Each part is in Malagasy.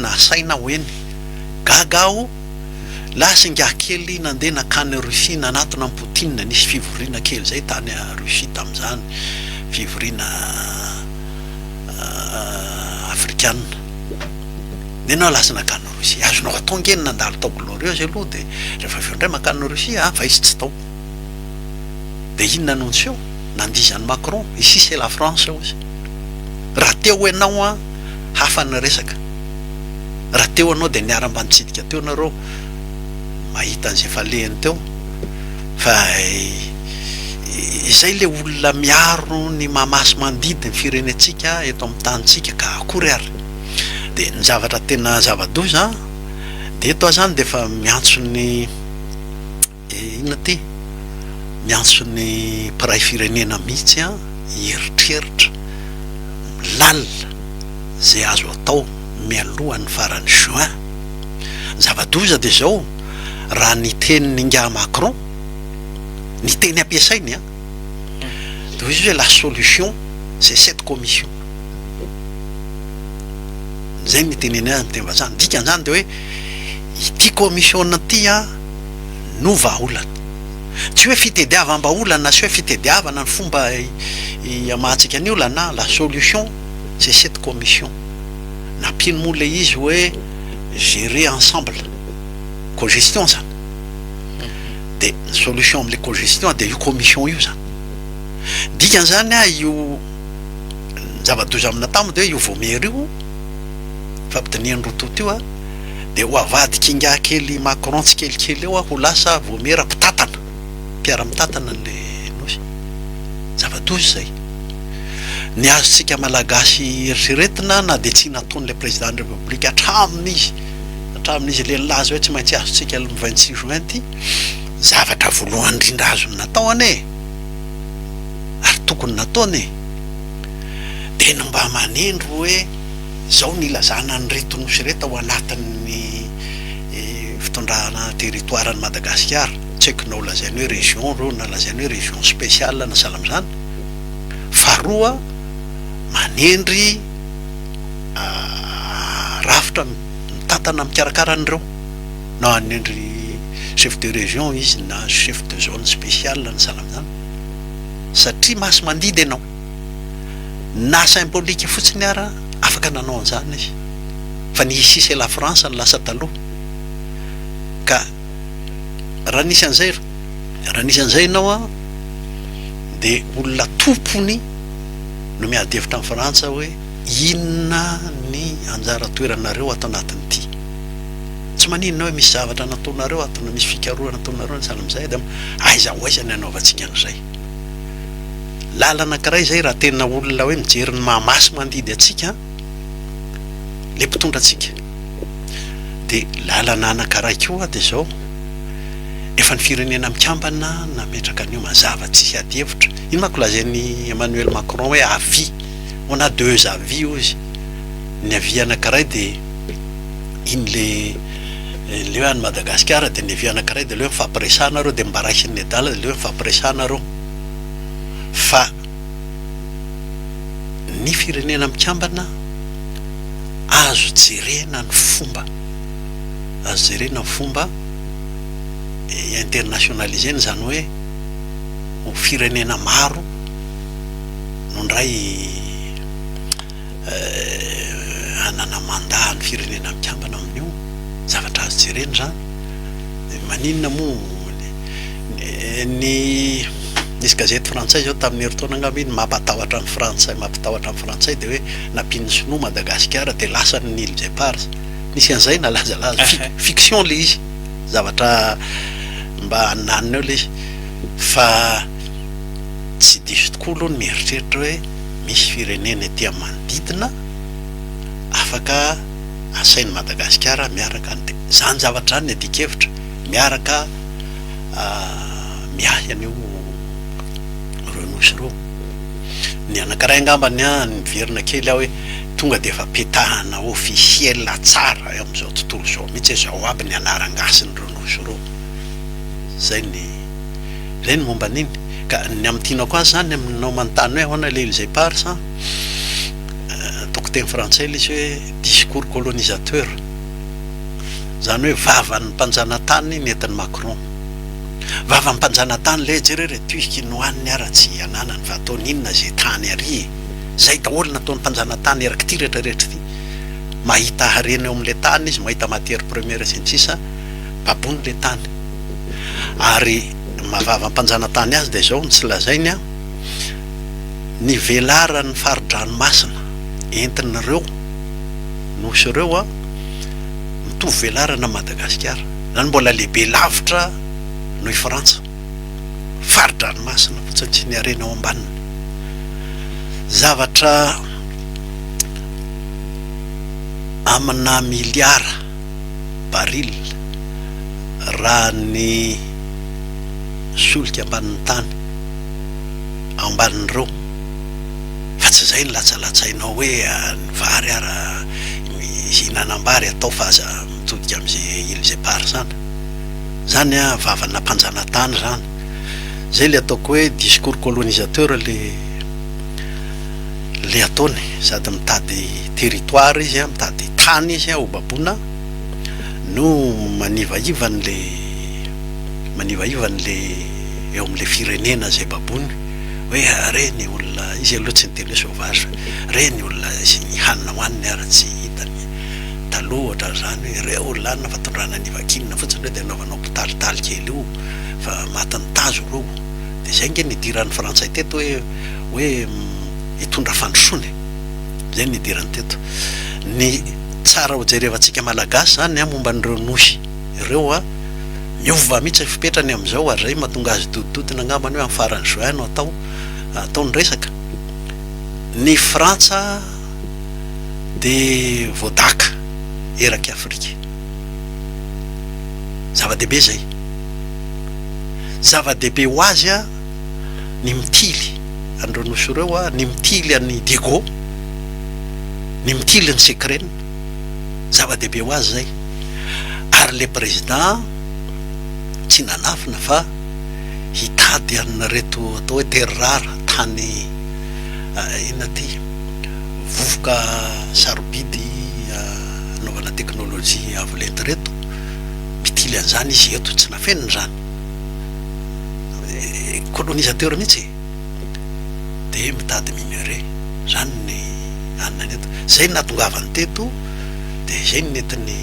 na saina hoeny gagao lasinga kely nandeha nakany Russie nanatona amin'ny Poutine nisy fivoriana kely zay tany a Russie tam'izany fivoriana africaine nenao lasa nakany Russie azonao atongeny nandalo tao glorieuse aloha de rehefa avy ndray makany Russie fa izy tsy tao de inona anonsio nandizany Macron ici c'est la France aussi raha teo ianao hafa ny resaka raha teo anao de niara-mbanitsidika teo nareo mahita an'izay fa lehany teo fa izay le olona miaro ny mahamasy mandidy ny firenetsika eto amin'ny tanitsika ka akory ary de ny zavatra tena zava-doza de eto zany de fa miantso ny inona ty miantso ny mpiray firenena mihitsy hieritreritra lalina zay azo atao mialohan'ny farany juin zava-doza de zao raha ny teny nga Macron ny teny ampiasainy de izy hoe la solution c'est cette commission zay ny teneny azy miteny vazaha dikan'izany de hoe ity commission ty no vahaolana tsy hoe fitediavam-baolana sy hoe fitediavana ny fomba amahantsika ny olana la solution c'est cette commission nampino moa le izy hoe gérer ensemble cogestion zany de solution am'le cogestion de io commission io zany dikan'izany io zava-doza amina tamo de hoe io vomery io fampitaniany rototo io de ho avadiky inga kely Macron tsy kelikely eo ho lasa vomery mpitatana mpiara-mitatana le nosy zava-doza zay ny azontsika malagasy eritreretina na de tsy nataony le président de république hatramin'izy le nilaza hoe tsy maintsy azontsika le 26 juin ty zavatra voalohany indrindra azony natao ane ary tokony nataony de no mba manendro hoe zao ny ilazana ny reto nosy reta ho anatin'ny fitondrana territoire ny Madagasikara tsy haiko na ho lazainy hoe région ro na lazainy hoe région spéciale na sahala am'izany faharoa manendry rafitra mitatana mikarakara an'ireo na anendry chef de région izy na chef de zone spéciale na sahala am'izany satria masy mandidy ianao na symbolique fotsiny ara afaka nanao an'izany izy fa ny ici c'est la France ny lasa taloha ka raha nisy an'izay ianao de olona tompony no miady hevitra amin'ny Frantsa hoe inona ny anjara toeranareo ato anatin'ity tsy maninona hoe misy zavatra nataonareo ato na misy fikarohana nataonareo ny sahala am'izay de aiza ho aiza ny anaovantsika an'izay lalana anankiray zay raha tena olona hoe mijery ny mahamasy mandidy atsika le mpitondra atsika de lalana anankiray koa de zao efa ny firenena mikambana nametraka an'io mazava tsisy ady hevitra ino manko lazainy Emmanuel Macron hoe avis on a 2 avis izy ny avis anankiray de iny le hoe any Madagasikara de ny avis anankiray de le hoe mifampiresana reo de mbaraisin'ny Nedala de le hoe mifampiresana reo fa ny firenena mikambana azo jerena ny fomba internationalisé zany hoe ho firenena maro no ndray anana mandat ny firenena mikambana amin'io zavatra azo jerena zany maninona moa ny nisy gazety frantsay zao tamin'ny heritaona angamba iny mampatahotra amin'ny frantsay de hoe nampiny sinoa Madagasikara de lasa ny île des Pars nisy an'izay nalazalaza fiction le izy zavatra mba nanina eo le izy fa tsy diso tokoa aloha ny mieritreritra hoe misy firenena ety manodidina afaka asain'ny Madagasikara miaraka de zany zavatra zany ny adikevitra miaraka miahy an'io renosy reo ny anankiray angambany miverina kely aho hoe tonga de efa petahana officiel tsara eo am'izao tontolo zao mihitsy zao aby ny anarangasiny renosy reo zay ny momba an'iny ka ny am'tianako azy zany aminao manontany hoe ahoana le île des Pars ataoko teny frantsay le izy hoe discours colonisateur, zany hoe vavan'ny mpanjanatany nentin'ny Macron. Vavan'ny mpanjanatany le jerere tuiky nohaniny ara-tsy ananany fa ataony inona zay tany ary zay daholo nataon'ny mpanjanatany eraky ty rehetrarehetra ty, mahita harena eo amin'le tany izy, mahita matière première sy ny sisa, babony le tany. Ary mavava mpanjanatany azy de zao ny tsy lazainy a, ny velaran'ny faridranomasina entin'ireo nosy ireo a mitovy velarana Madagasikara, zany mbola lehibe lavitra noho i Frantsa, faridranomasina fotsiny tsy ny harena ao ambaniny. Zavatra amina miliara baril raha ny solika ambanin'ny tany ao ambanin'ireo, fa tsy zay ny latsalatsainao hoe ny vary ara ihinanam-bary atao fa aza mitodika am'izay ile zay pary zany. Zany a vavana mpanjanatany zany, zay le ataoko hoe discours colonisateur le ataony, sady mitady territoire izy a, mitady tany izy a ho babona no manivaivany le eo am'le firenena zay babony hoe reny olona izy aloha tsy niteny hoe sauvage, reny olona sy ny hanina hoaniny ara-tsy hitany taloha ohatra zany hoe reo olona anina fa tondrana nivakinina fotsiny hoe de anaovanao mpitalitali kely io fa matiny tazo reo. De zay nge nidiran'ny frantsay teto hoe hitondra fandrosony, zay nidirany teto. Ny tsara ho jerevantsika malagasy zany a momba n'ireo nosy ireo a miova mihitsy fipetrany am'izao, ary zay mahatonga azy dodidodina angambany hoe amin'ny farany juin no ataony resaka. Ny Frantsa de voadaka eraky Afrika, zava-dehibe zay, zava-dehibe ho azy a ny mitily andreo nosy ireo a, ny mitily an'ny Diego, ny mitily ny Secrène, zava-dehibe ho azy zay. Ary le président tsy nanafina fa hitady an'reto atao hoe terre rare, tany inona ty vovoka sarobidy anaovana teknôlôjia avo lento reto, mitily an'izany izy eto, tsy nafeniny zany colonisateur mihitsy, de mitady minéré zany ny anina eto. Zay natongavany teto, de zay ny netiny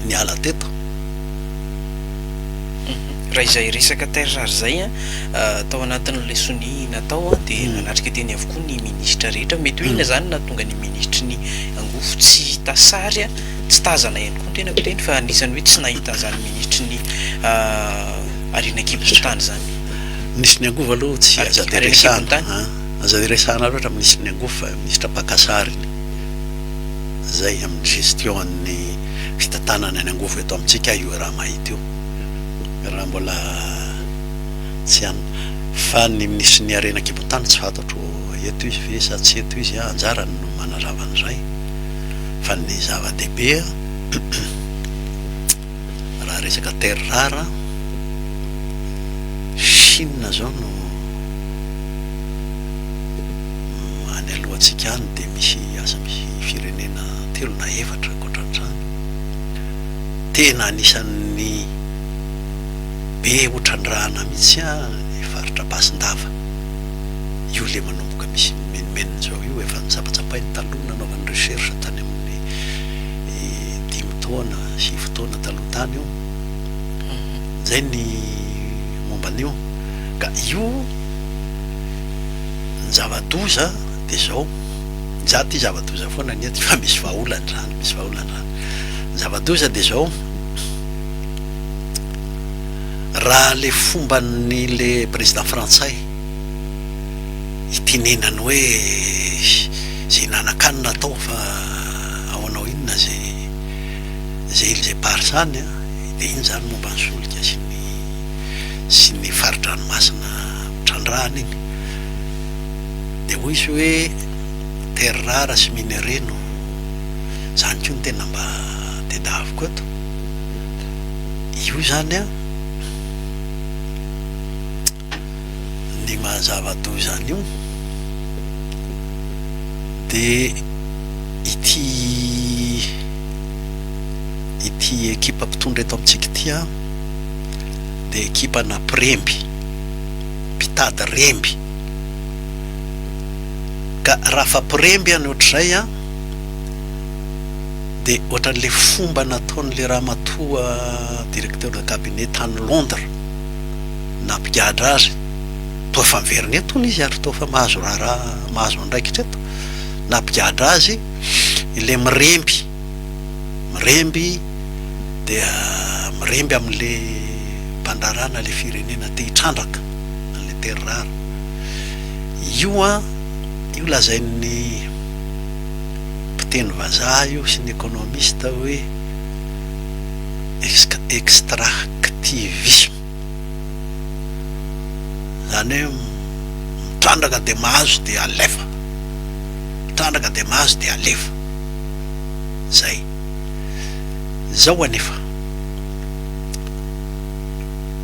ny ala teto. Raha izay resaka terre rare zay a tao anatin'ny lesoni natao a de nanatrika teny avokoa ny ministra rehetra, mety hoe ina zany nahatonga ny ministry ny angofo tsy hita sary a, tsy tazana ihany koa tena biteny fa anisany hoe tsy nahita zany ministry ny arenakibontany zany. Ministry ny angofo aloha tsy azady resana, azady resana loatra ministry ny angofo fa ministra Pakasariny zay amin'ny gestion ny fitantanana ny angofo eto amintsika io raha mahita io, raha mbola tsy any fa ny ministry ny arenakibontany tsy fantatro eto izy ve sa tsy eto izy anjarany no manazavany fa ny zava-dehibe raha resaka terre rare Chine zao no any alohantsika any, de misy firenena telo na efatra ankoatran'izany tena anisan'ny be otrandrahana mihitsy a ny faritra Basindava. Io le manomboka misy menimeniny zao io efa nitsapatsapay ny taloha nanaovany recherche tany amin'ny 5 taona 7 taona taloha tany io, zay ny momban'io. Ka io ny zava-doza de zao njaty zava-doza foana ny ety fa misy vahaolany zany, zava-doza de zao raha le fomban'ny le président frantsay hitinenany hoe zay nanan-kanina atao fa ao anao inona zay ile zay pary zany a, de iny zany momba ny solika sy ny faridranomasina trandrahana iny, de hoy izy hoe terre rare sy minéré no zany koa ny tena mba tedaviko eto. Io zany a ny mazava-doza io de ity ekipa mpitondra eto amintsika ity a de ekipa na Piremby, mpitady Remby. Ka raha fa Piremby any ohatr'izay a de ohatran'le fomba nataon'le ramatoa directeur de cabinet tany Londres nampigadra azy toa fa miverina eto izy ary toa fa mahazo raha mahazo andraikitra eto nampigadra azy ile Miremby dia Miremby amin'le mpandarana le firenena te hitrandraka an'le terrara io lazain'ny mpiteny vazaha io sy ny économiste hoe extractivisme, zany hoe mitrandraka de mahazo de alefa, mitrandraka de mahazo de alefa, zay zao anefa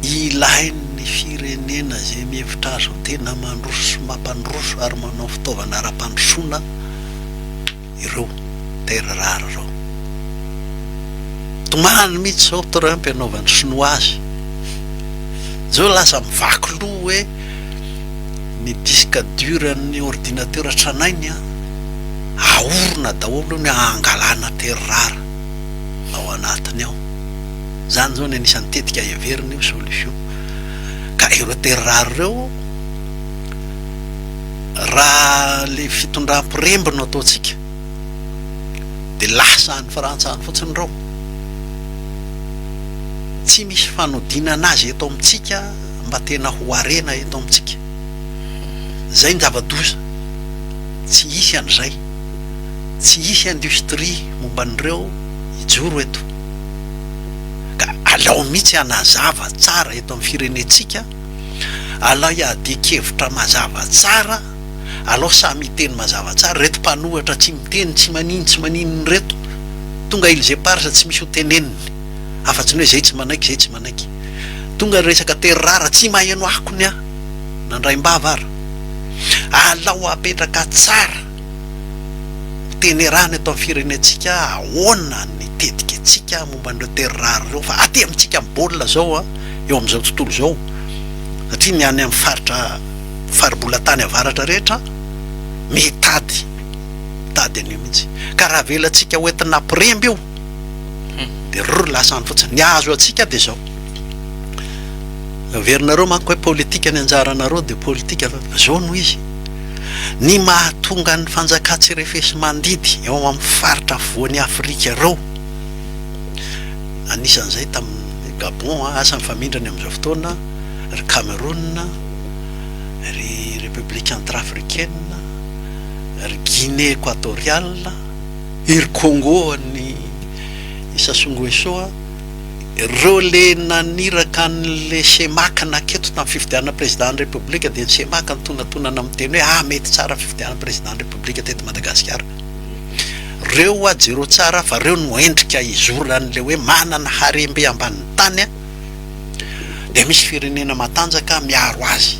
ilain'ny firenena zay mihevitra azo tena mandroso mampandroso ary manao fitaovana ara-pandrosoana ireo terrara reo. Tomany mihitsy zao Trump anaovan'ny chinoise zao lasa mivaky loha hoe ny disque dur ny ordinateur tranainy a aorona daholo ny angalana terrara ao anatiny ao. Zany zao ny anisan'ny tetika heverina io solution. Ka ireo terrara reo raha le fitondram-Piremby no ataotsika de lasa any Frantsany fotsiny reo, tsy misy fanodinana azy eto amintsika mba tena ho arena eto amintsika. Zay ny zava-doza, tsy hisy an'izay, tsy hisy industrie momban'ireo hijoro eto. Ka alao mihitsy anazava tsara eto amin'ny firenetsika, alao iadikevitra mazava tsara, alao samy miteny mazava tsara. Reto mpanohatra tsy miteny tsy manino reto tonga ilzay parsa tsy misy ho teneniny, afa-tsy ny hoe zay tsy manaiky, tonga resaka terrara tsy maheno akony a nandraimbava ara. Alao apetraka tsara tenerana eto amin'ny firenetsika ahoana ny tetika antsika momba an'ireo terrara reo, fa aty amintsika mibaolina zao a eo amin'izao tontolo zao, satria ny any amin'ny faribolatany avaratra rehetra mitady an'io mihitsy. Ka raha velantsika hoentina Piremby io de lasany fotsiny ny azo atsika de zao averinareo manko hoe politika ny anjaranareo de politika zao no izy ny mahatonga ny fanjakatsy refesy mandidy eo amin'ny faritra voan'ny Afrika reo. Anisan'izay tamin'ny Gabon asa mifamindrany amin'izao fotoana, ry Cameroun, ry République centrafricaine, ry Guinée équatoriale, ry Congo ny Sassou Nguesso, reo le naniraka an'le semaka naketo tamin'ny fifidianana président de république de ny semaka nytonatonana miteny hoe mety tsara fifidianana président de république teto Madagasikara. Reo jero tsara fa reo no endrika izoran'le hoe manana harembe ambanin'ny tany a, de misy firenena matanjaka miaro azy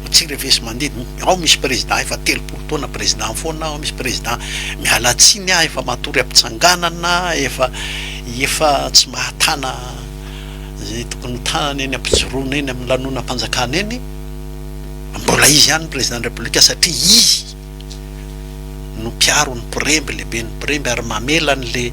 tsy revesy mandidy. Ao misy président efa 30 taona président foana, ao misy président mialatsiny efa matory ampitsanganana, efa tsy mahatana zay tokony tanana eny ampijoroana eny amin'ny lanonam-panjakana eny, mbola izy ihany président de république satria izy no mpiaro ny Piremby, lehibe ny Piremby ary mamela le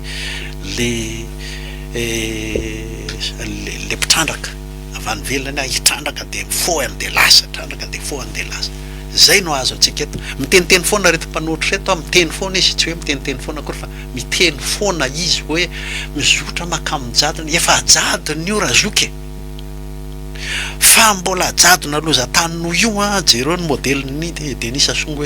mpitrandraka avy any velany hitrandraka de foany de lasa, trandraka de foany de lasa. Zay no azo atsika eto. Miteniteny foana reto mpanohitra reto, miteny foana izy, tsy hoe miteniteny foana akory fa miteny foana izy hoe mizotra makaminjadony, efa ajadony io raha zoky fa mbola ajadona loza tany noho io a. Jereo ny modelin'ny Denis Sassou